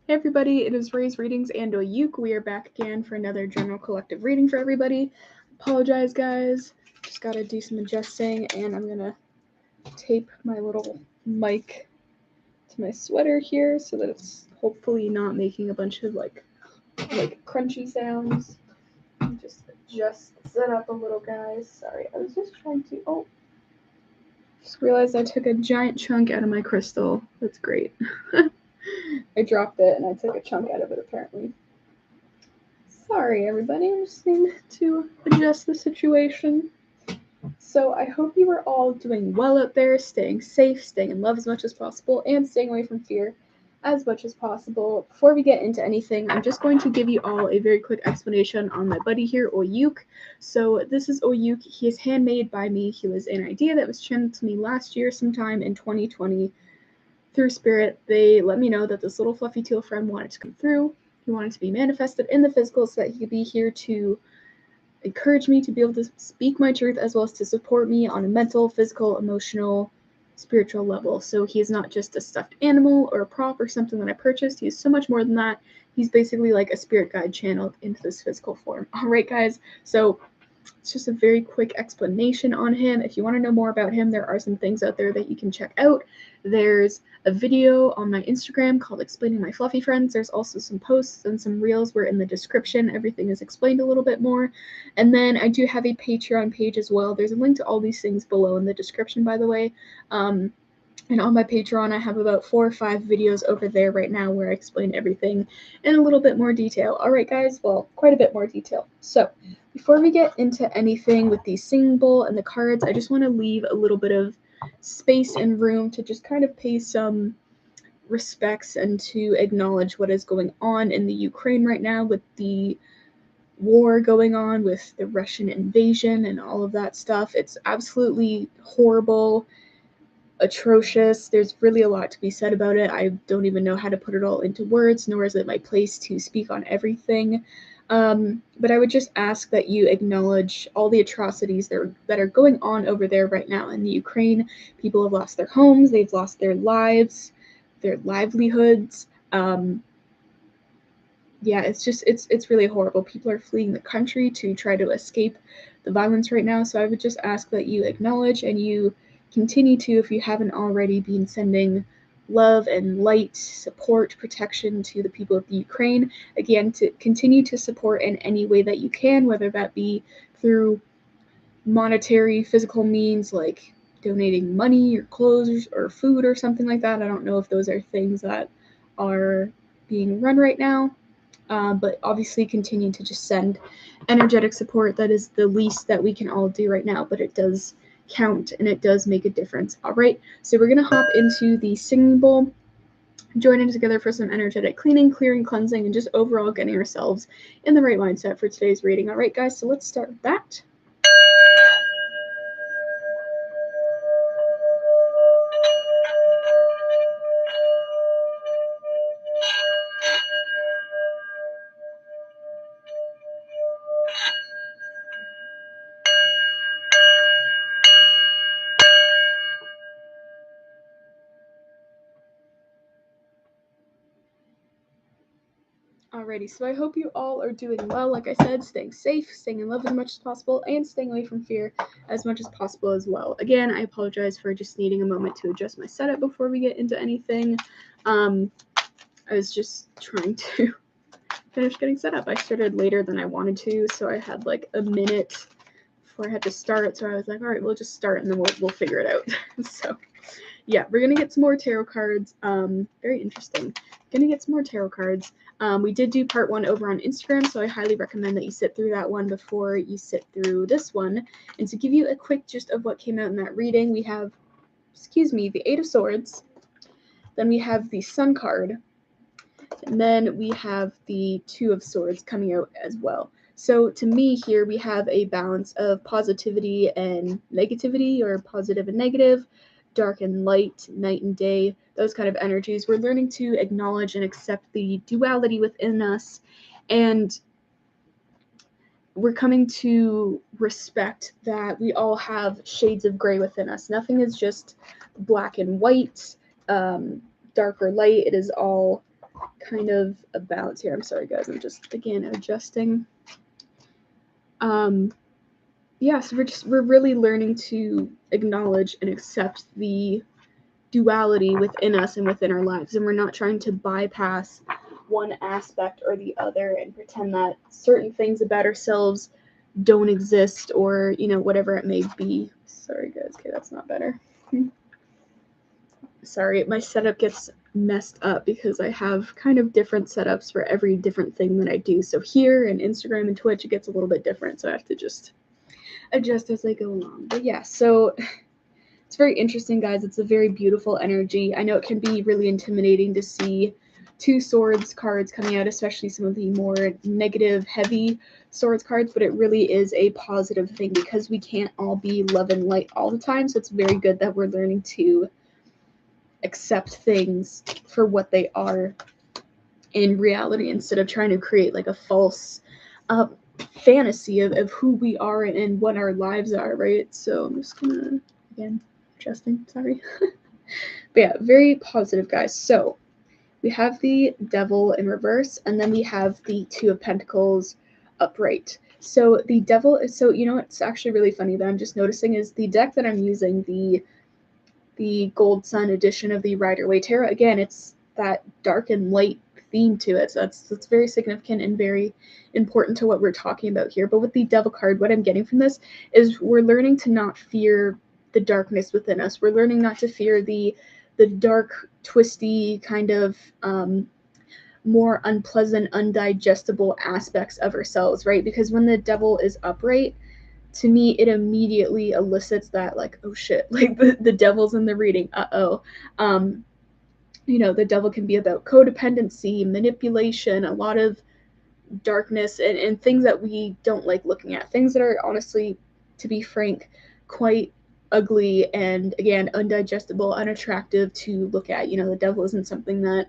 Hey everybody, it is Ray's Readings and Oyuk. We are back again for another general collective reading for everybody. Apologize guys, just gotta do some adjusting, and I'm gonna tape my little mic to my sweater here so that it's hopefully not making a bunch of like crunchy sounds. Just adjust the setup a little, guys. Sorry, I was just trying to just realized I took a giant chunk out of my crystal. That's great. I dropped it and I took a chunk out of it apparently. Sorry, everybody. I just need to adjust the situation. So I hope you are all doing well out there, staying safe, staying in love as much as possible, and staying away from fear as much as possible. Before we get into anything, I'm just going to give you all a very quick explanation on my buddy here, Oyuk. So this is Oyuk. He is handmade by me. He was an idea that was channeled to me last year sometime in 2020. Through Spirit, they let me know that this little fluffy teal friend wanted to come through. He wanted to be manifested in the physical so that he could be here to encourage me to be able to speak my truth as well as to support me on a mental, physical, emotional, spiritual level. So he is not just a stuffed animal or a prop or something that I purchased. He is so much more than that. He's basically like a spirit guide channeled into this physical form. All right, guys. So it's just a very quick explanation on him. If you want to know more about him, there are some things out there that you can check out. There's a video on my Instagram called Explaining My Fluffy Friends. There's also some posts and some reels where in the description everything is explained a little bit more. And then I do have a Patreon page as well. There's a link to all these things below in the description, by the way. And on my Patreon, I have about 4 or 5 videos over there right now where I explain everything in a little bit more detail. Alright guys, well, quite a bit more detail. So, before we get into anything with the singing bowl and the cards, I just want to leave a little bit of space and room to just kind of pay some respects and to acknowledge what is going on in the Ukraine right now with the war going on, with the Russian invasion and all of that stuff. It's absolutely horrible, atrocious. There's really a lot to be said about it. I don't even know how to put it all into words, nor is it my place to speak on everything. But I would just ask that you acknowledge all the atrocities that are going on over there right now in the Ukraine. People have lost their homes, they've lost their lives, their livelihoods. Yeah, it's really horrible. People are fleeing the country to try to escape the violence right now. So I would just ask that you acknowledge and you continue to, if you haven't already, been sending love and light, support, protection to the people of the Ukraine. Again, to continue to support in any way that you can, whether that be through monetary, physical means like donating money or clothes or food or something like that. I don't know if those are things that are being run right now. But obviously continue to just send energetic support. That is the least that we can all do right now, but it does count and it does make a difference. All right, so we're going to hop into the singing bowl, joining together for some energetic cleaning, clearing, cleansing, and just overall getting ourselves in the right mindset for today's reading. All right, guys, so let's start with that. Alrighty, so I hope you all are doing well. Like I said, staying safe, staying in love as much as possible, and staying away from fear as much as possible as well. Again, I apologize for just needing a moment to adjust my setup before we get into anything. I was just trying to finish getting set up. I started later than I wanted to, so I had like a minute before I had to start. So I was like, all right, we'll just start and then we'll figure it out. So yeah, we're gonna get some more tarot cards. Very interesting. Gonna get some more tarot cards. We did do part 1 over on Instagram, so I highly recommend that you sit through that one before you sit through this one. And to give you a quick gist of what came out in that reading, we have, the 8 of Swords, then we have the Sun card, and then we have the 2 of Swords coming out as well. So to me here, we have a balance of positivity and negativity, or positive and negative, dark and light, night and day, those kind of energies. We're learning to acknowledge and accept the duality within us, and we're coming to respect that we all have shades of gray within us. Nothing is just black and white, dark or light. It is all kind of a balance here. I'm sorry, guys. I'm just, again, adjusting. Yeah, so we're really learning to acknowledge and accept the duality within us and within our lives, and we're not trying to bypass one aspect or the other and pretend that certain things about ourselves don't exist, or, you know, whatever it may be. Sorry, guys. Okay, that's not better. Sorry, my setup gets messed up because I have kind of different setups for every different thing that I do. So here and Instagram and Twitch, it gets a little bit different, so I have to just adjust as I go along. But yeah, so it's very interesting, guys. It's a very beautiful energy. I know it can be really intimidating to see two swords cards coming out, especially some of the more negative, heavy swords cards, but it really is a positive thing because we can't all be love and light all the time. So it's very good that we're learning to accept things for what they are in reality instead of trying to create like a false fantasy of who we are and what our lives are, right? So I'm just gonna, again, adjusting, sorry. But yeah, very positive, guys. So we have the Devil in reverse, and then we have the Two of Pentacles upright. So the Devil is, so, you know, it's actually really funny that I'm just noticing is the deck that I'm using, the Gold Sun edition of the Rider-Waite Tarot, again, it's that dark and light theme to it. So that's very significant and very important to what we're talking about here. But with the Devil card, what I'm getting from this is we're learning to not fear the darkness within us. We're learning not to fear the dark, twisty, kind of more unpleasant, undigestible aspects of ourselves, right? Because when the Devil is upright, to me, it immediately elicits that, like, oh shit, like the devil's in the reading, you know, the devil can be about codependency, manipulation, a lot of darkness, and things that we don't like looking at, things that are honestly, to be frank, quite ugly and, again, undigestible, unattractive to look at. You know, the devil isn't something that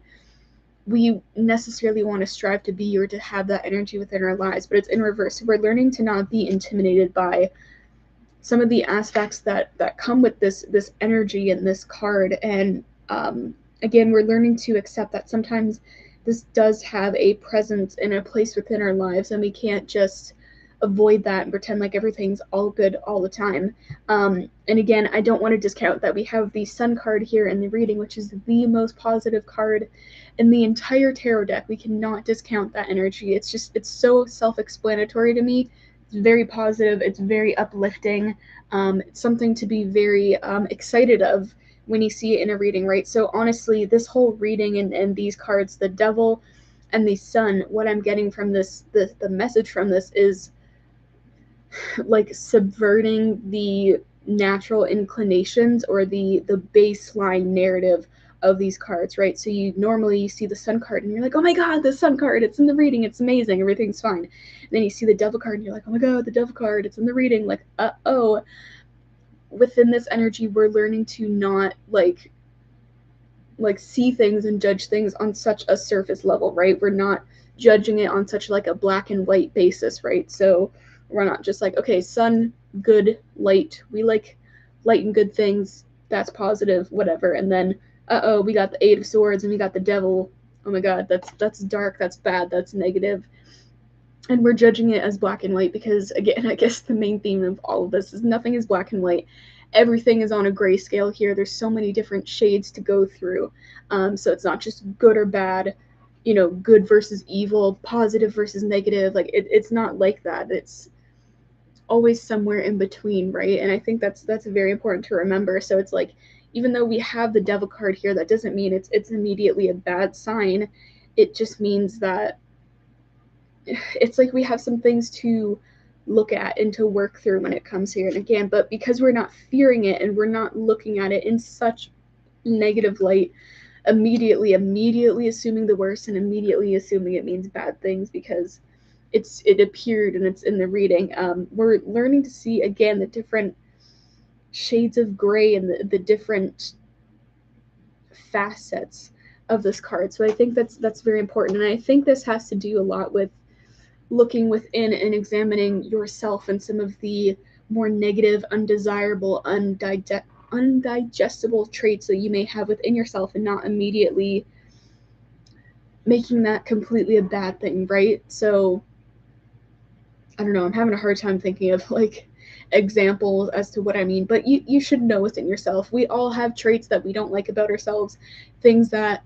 we necessarily want to strive to be or to have that energy within our lives, but it's in reverse. So we're learning to not be intimidated by some of the aspects that come with this energy and this card. And again, we're learning to accept that sometimes this does have a presence and a place within our lives, and we can't just avoid that and pretend like everything's all good all the time. And again, I don't want to discount that we have the Sun card here in the reading, which is the most positive card in the entire tarot deck. We cannot discount that energy. It's so self-explanatory to me. It's very positive. It's very uplifting. It's something to be very excited of when you see it in a reading, right? So honestly, this whole reading and these cards, the Devil and the Sun, what I'm getting from this, the message from this is like subverting the natural inclinations or the baseline narrative of these cards, right? So you normally see the Sun card and you're like, oh my god, the Sun card, it's in the reading, it's amazing, everything's fine. And then you see the Devil card and you're like, oh my god, the Devil card, it's in the reading, like, uh-oh. Within this energy, we're learning to not like see things and judge things on such a surface level, right? We're not judging it on such like a black and white basis, right? So we're not just like, okay, Sun, good, light, we like light and good things, that's positive, whatever. And then, uh-oh, we got the Eight of Swords and we got the Devil. Oh my god, that's dark, that's bad, that's negative. And we're judging it as black and white because, again, I guess the main theme of all of this is nothing is black and white. Everything is on a gray scale here. There's so many different shades to go through. So it's not just good or bad, you know, good versus evil, positive versus negative. Like, it's not like that. It's always somewhere in between, right? And I think that's very important to remember. So it's like, even though we have the Devil card here, that doesn't mean it's immediately a bad sign. It just means that it's like we have some things to look at and to work through when it comes here. And again, but because we're not fearing it and we're not looking at it in such negative light, immediately assuming the worst and immediately assuming it means bad things because it appeared and it's in the reading, we're learning to see, again, the different shades of gray and the different facets of this card. So I think that's very important. And I think this has to do a lot with looking within and examining yourself and some of the more negative, undesirable, undigestible traits that you may have within yourself, and not immediately making that completely a bad thing, right? So I don't know, I'm having a hard time thinking of like examples as to what I mean, but you should know within yourself. We all have traits that we don't like about ourselves, things that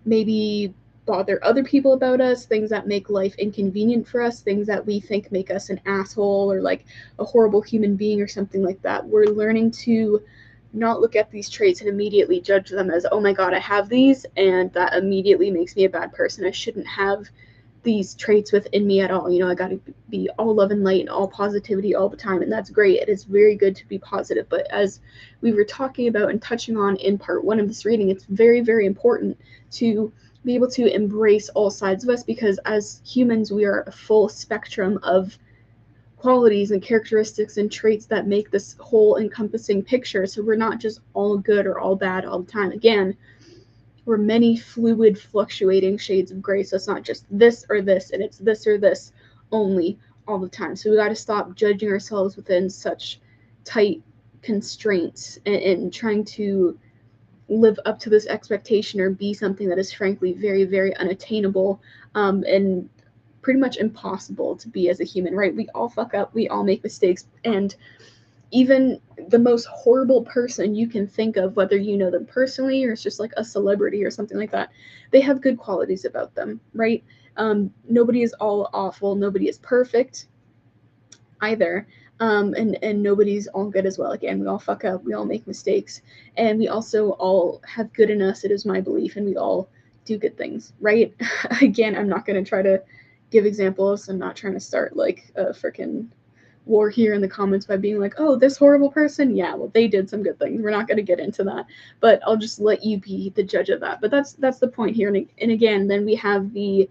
maybe bother other people about us, things that make life inconvenient for us, things that we think make us an asshole or like a horrible human being or something like that. We're learning to not look at these traits and immediately judge them as, oh my god, I have these, and that immediately makes me a bad person. I shouldn't have these traits within me at all. You know, I got to be all love and light and all positivity all the time, and that's great. It is very good to be positive, but as we were talking about and touching on in part 1 of this reading, it's very, very important to be able to embrace all sides of us, because as humans we are a full spectrum of qualities and characteristics and traits that make this whole encompassing picture. So we're not just all good or all bad all the time. Again, we're many fluid, fluctuating shades of gray. So it's not just this or this, and it's this or this only all the time. So we got to stop judging ourselves within such tight constraints and trying to live up to this expectation or be something that is frankly very, very unattainable, and pretty much impossible to be as a human, right? We all fuck up, we all make mistakes, and even the most horrible person you can think of, whether you know them personally or it's just like a celebrity or something like that, they have good qualities about them, right? Nobody is all awful, nobody is perfect either, and nobody's all good as well. Again, we all fuck up, we all make mistakes, and we also all have good in us, it is my belief, and we all do good things, right? Again, I'm not going to try to give examples. I'm not trying to start like a freaking war here in the comments by being like, oh, this horrible person, yeah, well, they did some good things. We're not going to get into that, but I'll just let you be the judge of that. But that's the point here. And again, then we have the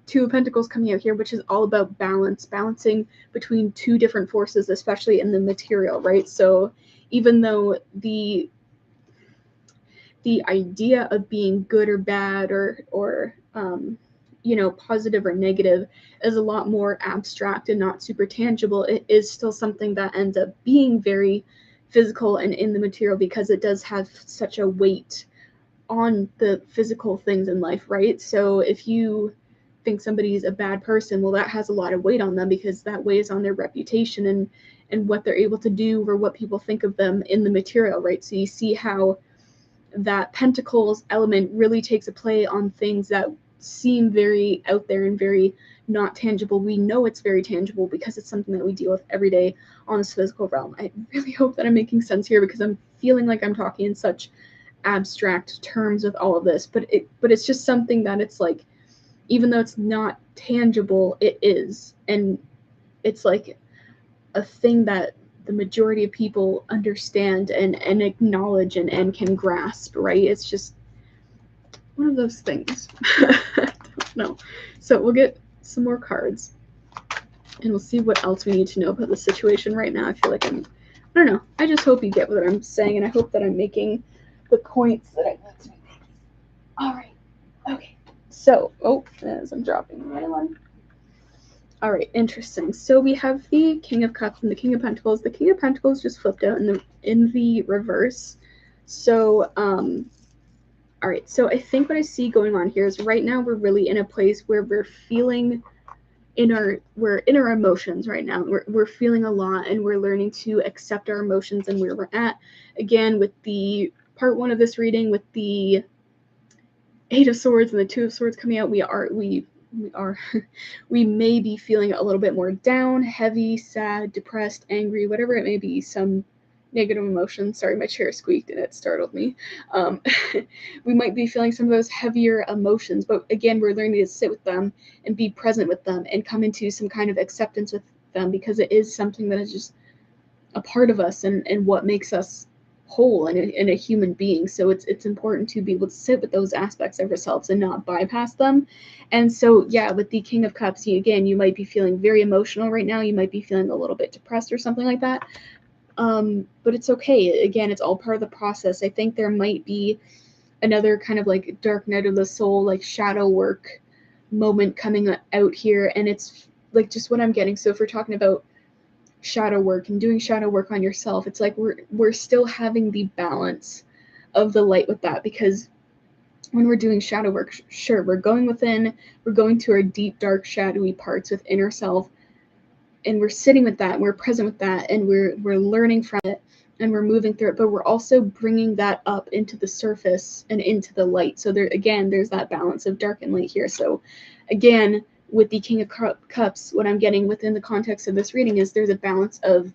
Two of Pentacles coming out here, which is all about balance, balancing between two different forces, especially in the material, right? So even though the idea of being good or bad or you know, positive or negative is a lot more abstract and not super tangible, it is still something that ends up being very physical and in the material, because it does have such a weight on the physical things in life, right? So if you think somebody's a bad person, well, that has a lot of weight on them, because that weighs on their reputation and what they're able to do or what people think of them in the material, right? So you see how that Pentacles element really takes a play on things that seem very out there and very not tangible. We know it's very tangible because it's something that we deal with every day on this physical realm. I really hope that I'm making sense here, because I'm feeling like I'm talking in such abstract terms with all of this, but it's just something that it's like, even though it's not tangible, it is, and it's like a thing that the majority of people understand and acknowledge and can grasp, right? It's just one of those things. I don't know. So we'll get some more cards and we'll see what else we need to know about the situation right now. I feel like I don't know. I just hope you get what I'm saying, and I hope that I'm making the points that I need to be making. All right. Okay. So, as I'm dropping the other one. All right, interesting. So we have the King of Cups and the King of Pentacles. The King of Pentacles just flipped out in the reverse. So, all right. So I think what I see going on here is right now we're really in a place where we're feeling we're in our emotions right now. We're feeling a lot, and we're learning to accept our emotions and where we're at. Again, with the part 1 of this reading, with the 8 of Swords and the 2 of Swords coming out, we may be feeling a little bit more down, heavy, sad, depressed, angry, whatever it may be, some negative emotions. Sorry, my chair squeaked and it startled me. We might be feeling some of those heavier emotions, but again, we're learning to sit with them and be present with them and come into some kind of acceptance with them, because it is something that is just a part of us and what makes us whole and a human being. So it's important to be able to sit with those aspects of ourselves and not bypass them. And so yeah, with the King of Cups, you might be feeling very emotional right now. You might be feeling a little bit depressed or something like that. But it's okay. Again, it's all part of the process. I think there might be another kind of like dark night of the soul, like shadow work moment coming out here, and it's like just what I'm getting. So if we're talking about shadow work and doing shadow work on yourself, it's like we're still having the balance of the light with that, because when we're doing shadow work, sure, we're going within, we're going to our deep, dark, shadowy parts within ourselves, and we're sitting with that, and we're present with that, and we're learning from it, and we're moving through it, but we're also bringing that up into the surface and into the light. So there, again, there's that balance of dark and light here. So again, with the King of Cups, what I'm getting within the context of this reading is there's a balance of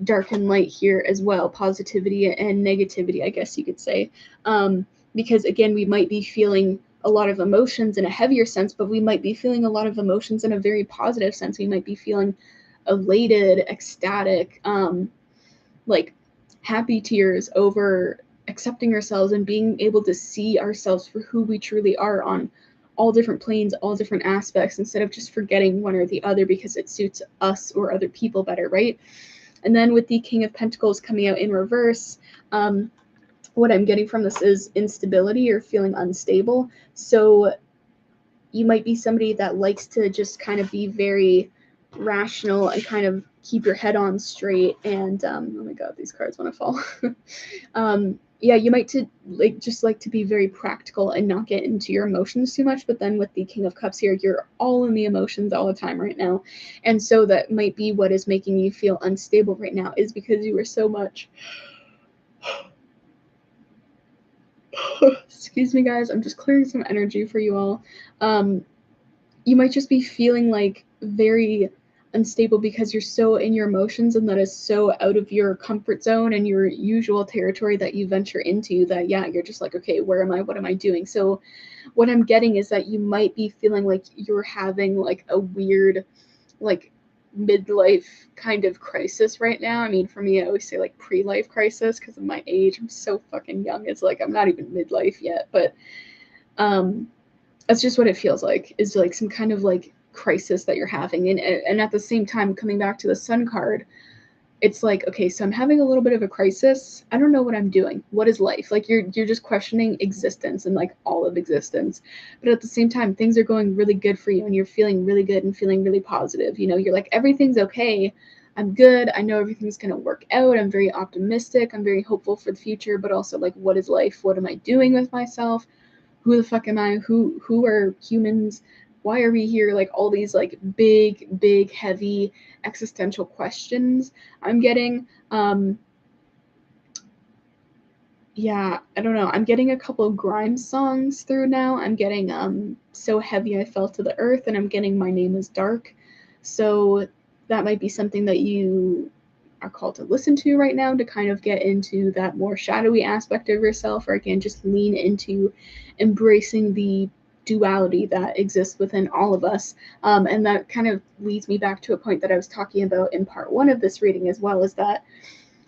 dark and light here as well, positivity and negativity, I guess you could say. Because again, we might be feeling a lot of emotions in a heavier sense, but we might be feeling a lot of emotions in a very positive sense. We might be feeling elated, ecstatic, like happy tears over accepting ourselves and being able to see ourselves for who we truly are on all different planes, all different aspects, instead of just forgetting one or the other because it suits us or other people better, right? And then with the King of Pentacles coming out in reverse, what I'm getting from this is instability or feeling unstable. So you might be somebody that likes to just kind of be very rational and kind of keep your head on straight. And oh my god, these cards want to fall. Yeah, you might just like to be very practical and not get into your emotions too much. But then with the King of Cups here, you're all in the emotions all the time right now, and so that might be what is making you feel unstable right now, is because you were so much excuse me guys, I'm just clearing some energy for you all. You might just be feeling like very unstable because you're so in your emotions, and that is so out of your comfort zone and your usual territory that you venture into, that yeah, you're just like, okay, where am I, what am I doing? So what I'm getting is that you might be feeling like you're having like a weird like midlife kind of crisis right now. I mean, for me, I always say like pre-life crisis because of my age. I'm so fucking young. It's like I'm not even midlife yet, but that's just what it feels like, is like some kind of like crisis that you're having. And at the same time, coming back to the Sun card, it's like, okay, so I'm having a little bit of a crisis. I don't know what I'm doing. What is life? Like you're just questioning existence and like all of existence. But at the same time, things are going really good for you and you're feeling really good and feeling really positive. You know, you're like, everything's okay. I'm good. I know everything's going to work out. I'm very optimistic. I'm very hopeful for the future, but also like, what is life? What am I doing with myself? Who the fuck am I? Who are humans? Why are we here? Like all these like big heavy existential questions I'm getting. Yeah, I don't know. I'm getting a couple of Grimes songs through now. I'm getting So Heavy I Fell to the Earth, and I'm getting My Name is Dark. So that might be something that you are called to listen to right now to kind of get into that more shadowy aspect of yourself, or again, just lean into embracing the duality that exists within all of us. And that kind of leads me back to a point that I was talking about in part one of this reading as well, is that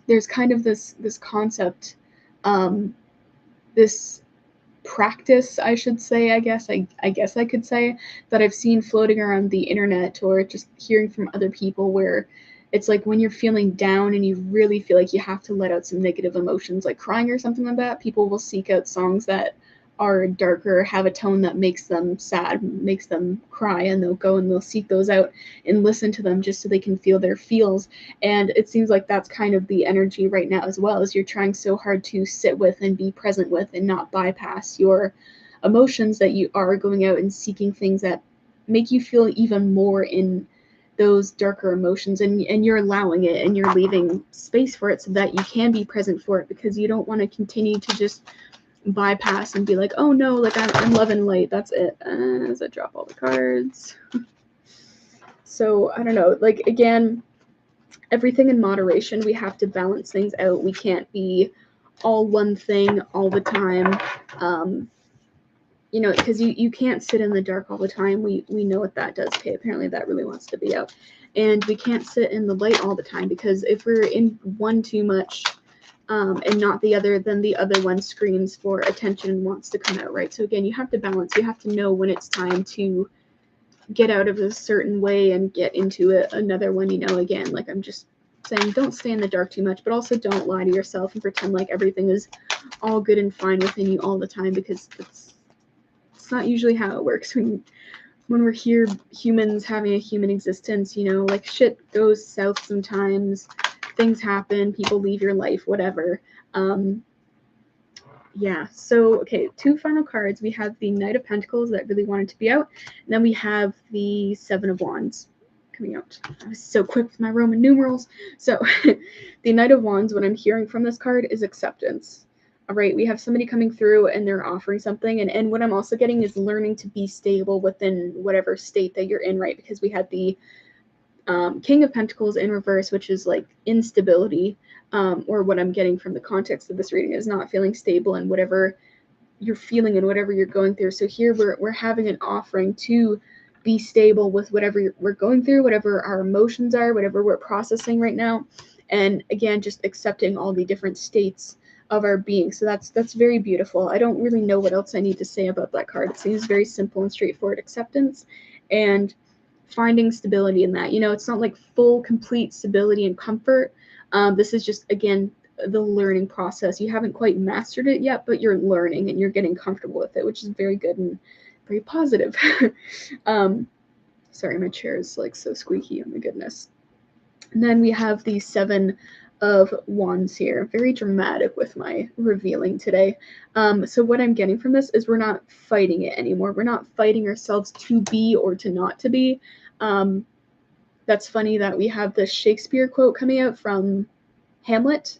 there's kind of this concept, this practice, I should say, I guess I could say, that I've seen floating around the internet or just hearing from other people, where it's like when you're feeling down and you really feel like you have to let out some negative emotions, like crying or something like that, people will seek out songs that are darker, have a tone that makes them sad, makes them cry, and they'll go and they'll seek those out and listen to them just so they can feel their feels. And it seems like that's kind of the energy right now as well, as you're trying so hard to sit with and be present with and not bypass your emotions, that you are going out and seeking things that make you feel even more in those darker emotions, and you're allowing it and you're leaving space for it so that you can be present for it, because you don't want to continue to just bypass and be like, oh no, like I'm love and light, that's it. As I drop all the cards. So I don't know, like again, everything in moderation. We have to balance things out. We can't be all one thing all the time. You know, because you can't sit in the dark all the time. We know what that does. Okay, apparently that really wants to be out. And we can't sit in the light all the time, because if we're in one too much, and not the other, then the other one screams for attention and wants to come out, right? So again, you have to balance. You have to know when it's time to get out of a certain way and get into another one. You know, again, like I'm just saying, don't stay in the dark too much, but also don't lie to yourself and pretend like everything is all good and fine within you all the time, because it's not usually how it works. When we're here, humans having a human existence, you know, like shit goes south sometimes. Things happen, people leave your life, whatever. yeah, so, okay, 2 final cards. We have the Knight of Pentacles that really wanted to be out, and then we have the Seven of Wands coming out. I was so quick with my Roman numerals. So, the Knight of Wands, what I'm hearing from this card is acceptance. All right, we have somebody coming through and they're offering something, and what I'm also getting is learning to be stable within whatever state that you're in, right? Because we had the King of Pentacles in reverse, which is like instability, or what I'm getting from the context of this reading is not feeling stable in whatever you're feeling and whatever you're going through. So here we're having an offering to be stable with whatever we're going through, whatever our emotions are, whatever we're processing right now, and again, just accepting all the different states of our being. So that's very beautiful. I don't really know what else I need to say about that card. It seems very simple and straightforward. Acceptance and finding stability in that. It's not like full, complete stability and comfort. This is just, again, the learning process. You haven't quite mastered it yet, but you're learning and you're getting comfortable with it, which is very good and very positive. Sorry, my chair is like so squeaky. Oh my goodness. And then we have the Seven of Wands here. Very dramatic with my revealing today. So what I'm getting from this is we're not fighting it anymore. We're not fighting ourselves to be or to not to be. That's funny that we have this Shakespeare quote coming out from Hamlet.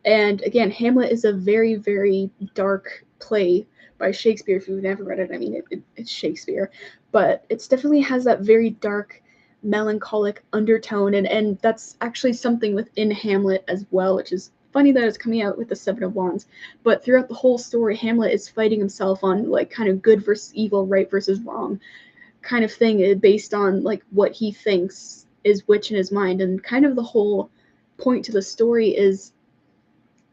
And again, Hamlet is a very, very dark play by Shakespeare. If you've never read it, I mean, it's Shakespeare. But it definitely has that very dark, melancholic undertone. And that's actually something within Hamlet as well, which is funny that it's coming out with the Seven of Wands. But throughout the whole story, Hamlet is fighting himself on like kind of good versus evil, right versus wrong kind of thing, based on like what he thinks is which in his mind. And kind of the whole point to the story is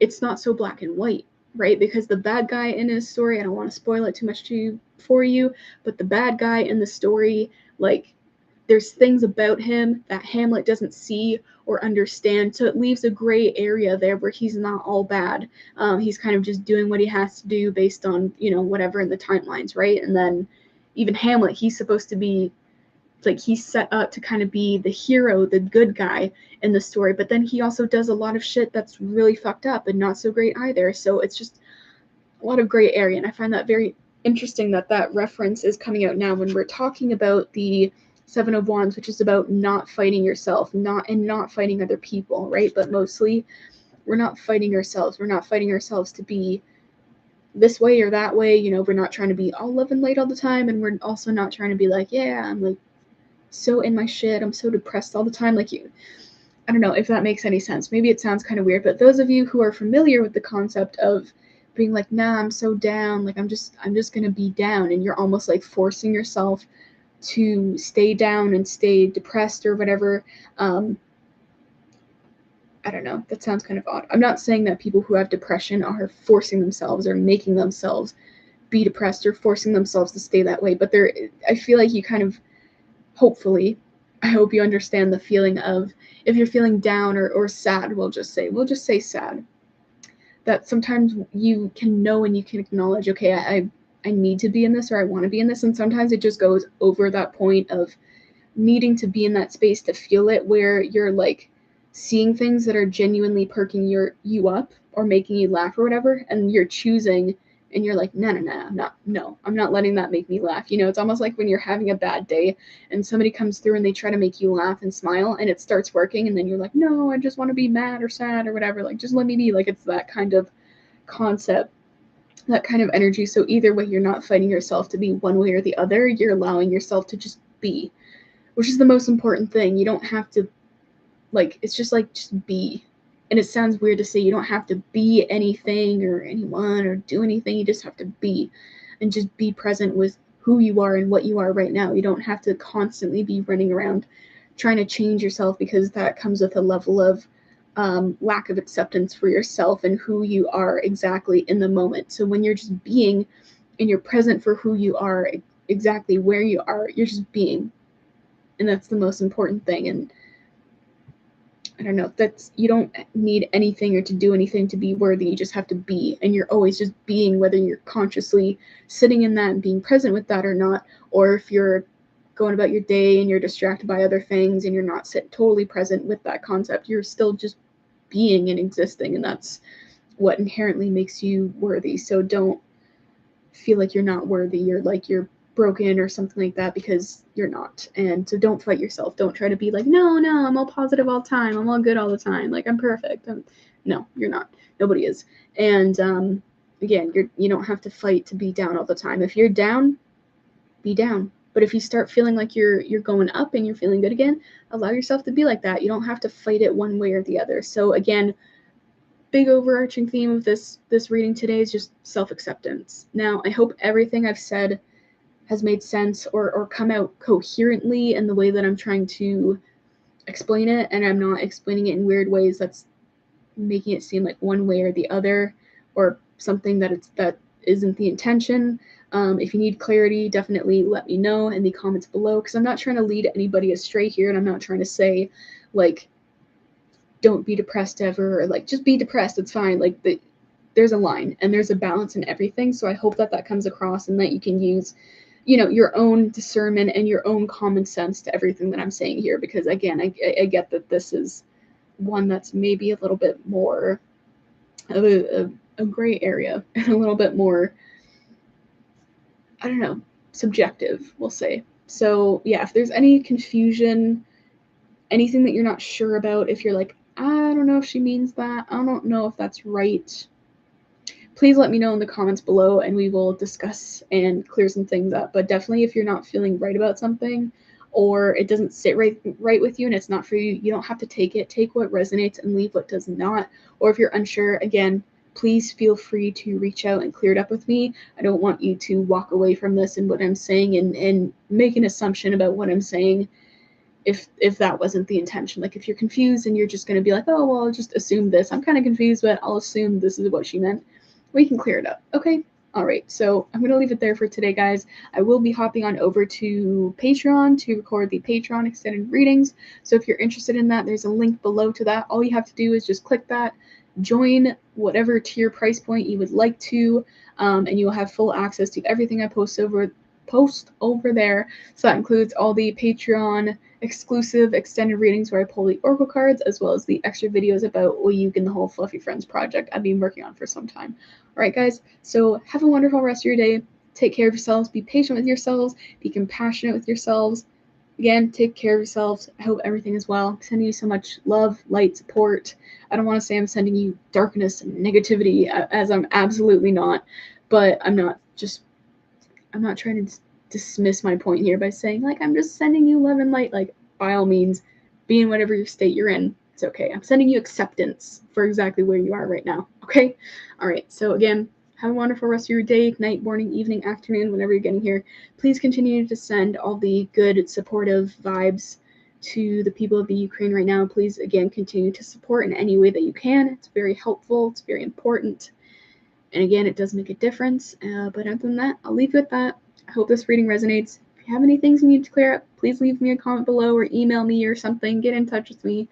it's not so black and white, right? Because the bad guy in his story, I don't want to spoil it too much for you, but the bad guy in the story, like, there's things about him that Hamlet doesn't see or understand, so it leaves a gray area there where he's not all bad. He's kind of just doing what he has to do based on, whatever in the timelines, right? And then even Hamlet, he's supposed to be like, he's set up to kind of be the hero, the good guy in the story, but then he also does a lot of shit that's really fucked up and not so great either. So it's just a lot of gray area, and I find that very interesting that reference is coming out now when we're talking about the Seven of Wands, which is about not fighting yourself, not fighting other people, right? But mostly we're not fighting ourselves. We're not fighting ourselves to be this way or that way. We're not trying to be all love and light all the time, and we're also not trying to be like, yeah, I'm like so in my shit, I'm so depressed all the time. Like, I don't know if that makes any sense. Maybe it sounds kind of weird, but those of you who are familiar with the concept of being like, nah, I'm so down, like I'm just gonna be down, and you're almost like forcing yourself to stay down and stay depressed or whatever. I don't know, that sounds kind of odd. I'm not saying that people who have depression are forcing themselves or making themselves be depressed or forcing themselves to stay that way, but I feel like you kind of, hopefully, I hope you understand the feeling of, if you're feeling down or sad, we'll just say sad, that sometimes you can know and you can acknowledge, okay, I need to be in this, or I want to be in this, and sometimes it just goes over that point of needing to be in that space to feel it, where you're like seeing things that are genuinely perking you up or making you laugh or whatever, and you're choosing, and you're like, no, I'm not letting that make me laugh. It's almost like when you're having a bad day and somebody comes through and they try to make you laugh and smile, and it starts working, and then you're like, no, I just want to be mad or sad or whatever, like, just let me be. Like, it's that kind of concept, that kind of energy. So either way, you're not fighting yourself to be one way or the other. You're allowing yourself to just be, which is the most important thing. You don't have to, like, it's just like, just be. And it sounds weird to say you don't have to be anything or anyone or do anything. You just have to be, and just be present with who you are and what you are right now. You don't have to constantly be running around trying to change yourself, because that comes with a level of lack of acceptance for yourself and who you are exactly in the moment. So when you're just being and you're present for who you are, exactly where you are, you're just being. And that's the most important thing. And I don't know, you don't need anything or to do anything to be worthy. You just have to be, and you're always just being, whether you're consciously sitting in that and being present with that or not, or if you're going about your day and you're distracted by other things and you're not totally present with that concept, you're still just being and existing. And that's what inherently makes you worthy. So don't feel like you're not worthy. You're broken or something like that, because you're not. And so don't fight yourself. Don't try to be like, no, I'm all positive all the time. I'm all good all the time. Like, I'm perfect. No, you're not. Nobody is. And again, you don't have to fight to be down all the time. If you're down, be down. But if you start feeling like you're going up and you're feeling good again, allow yourself to be like that. You don't have to fight it one way or the other. So again, big overarching theme of this reading today is just self-acceptance. Now, I hope everything I've said has made sense or come out coherently in the way that I'm trying to explain it, and I'm not explaining it in weird ways that's making it seem like one way or the other, or something that isn't the intention. If you need clarity, definitely let me know in the comments below, because I'm not trying to lead anybody astray here, and I'm not trying to say, like, don't be depressed ever, or like, just be depressed, it's fine. Like, there's a line and there's a balance in everything. So I hope that comes across, and that you can use, your own discernment and your own common sense to everything that I'm saying here, because again, I get that this is one that's maybe a little bit more of a gray area, and a little bit more, I don't know, subjective, we'll say. So yeah, if there's any confusion, anything that you're not sure about, if you're like, I don't know if she means that, I don't know if that's right, please let me know in the comments below, and we will discuss and clear some things up. But definitely, if you're not feeling right about something, or it doesn't sit right with you and it's not for you, you don't have to take it. Take what resonates and leave what does not. Or if you're unsure, again, please feel free to reach out and clear it up with me. I don't want you to walk away from this and what I'm saying and make an assumption about what I'm saying if that wasn't the intention. Like, if you're confused and you're just going to be like, oh, well, I'll just assume this. I'm kind of confused, but I'll assume this is what she meant. We can clear it up. Okay? All right. So I'm going to leave it there for today, guys. I will be hopping on over to Patreon to record the Patreon extended readings. So if you're interested in that, there's a link below to that. All you have to do is just click that, join whatever tier price point you would like to, and you will have full access to everything I post over there. So that includes all the Patreon exclusive extended readings where I pull the oracle cards, as well as the extra videos about Oyuk and the whole Fluffy Friends project I've been working on for some time. All right, guys, so have a wonderful rest of your day. Take care of yourselves. Be patient with yourselves. Be compassionate with yourselves. Again, take care of yourselves. I hope everything is well. I'm sending you so much love, light, support. I don't want to say I'm sending you darkness and negativity, as I'm absolutely not, but I'm not trying to dismiss my point here by saying, like, I'm just sending you love and light. Like, by all means, be in whatever your state you're in. It's okay. I'm sending you acceptance for exactly where you are right now. Okay? All right. So again, have a wonderful rest of your day, night, morning, evening, afternoon, whenever you're getting here. Please continue to send all the good, supportive vibes to the people of the Ukraine right now. Please, again, continue to support in any way that you can. It's very helpful. It's very important. And again, it does make a difference. But other than that, I'll leave you with that. I hope this reading resonates. If you have any things you need to clear up, please leave me a comment below or email me or something. Get in touch with me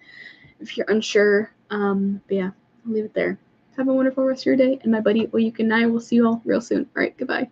if you're unsure. But yeah, I'll leave it there. Have a wonderful rest of your day. And my buddy Oyuk and I will see you all real soon. All right, goodbye.